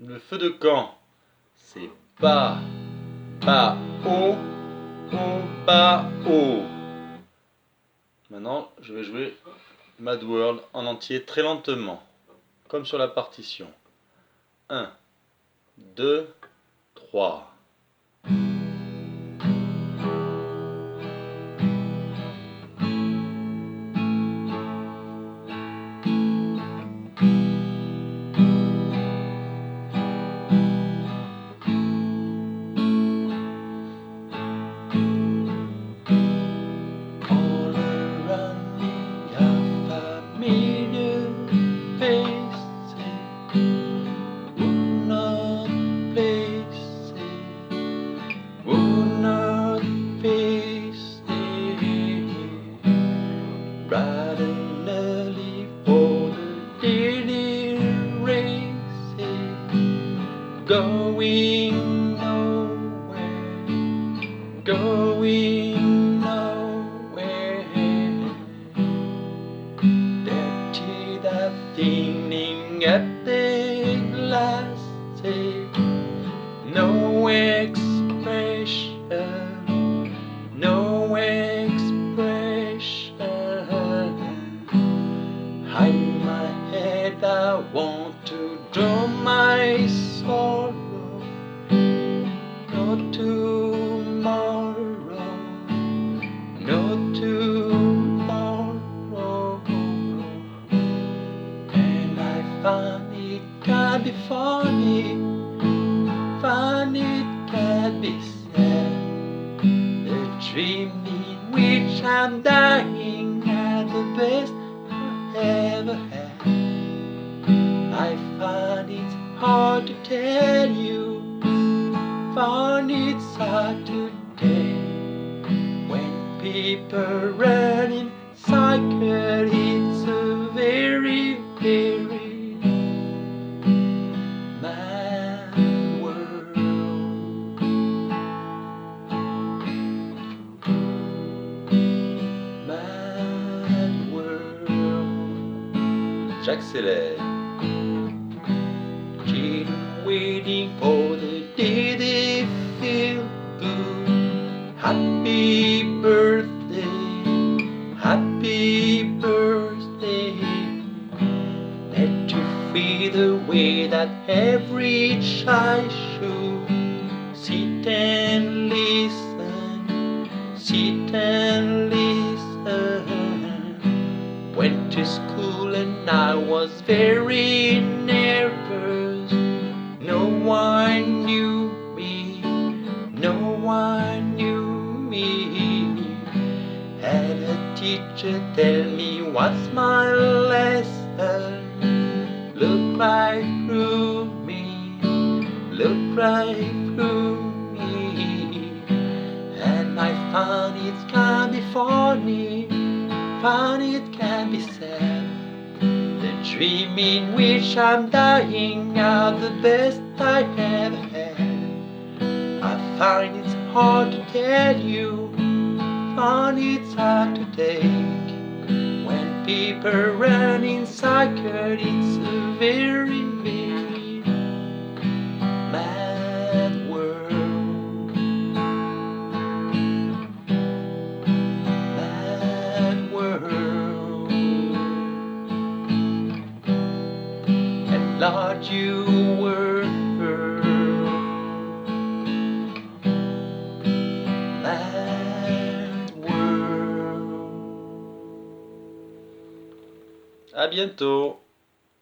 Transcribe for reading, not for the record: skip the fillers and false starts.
Le feu de camp, c'est bas, bas, haut, haut, bas, haut. Maintenant, je vais jouer Mad World en entier très lentement, comme sur la partition. 1, 2, 3. Going nowhere, going nowhere. Dirty that feeling at the glass, no expression, no expression. Hide my head, I want to draw my sorrow. No tomorrow, no tomorrow. And I find it can be funny, find it can be sad. The dream in which I'm dying are the best I ever had. I find it hard to tell you, find it hard today. When people run in cycle, it's a very, very mad world. Mad world. J'accélère. Waiting for the day they feel good. Happy birthday, happy birthday. Let you feel the way that every child should. Sit and listen, sit and listen. Went to school and I was very nervous. No one knew me, no one knew me. Had a teacher tell me what's my lesson. Look right through me, look right through me. And I found it can be funny, found it can be sad. The dream in which I'm dying are the best I ever had. I find it's hard to tell you, find it's hard to take. When people run in cycle, it's a very, very mad world. Mad world. And Lord, you were mad world. À bientôt.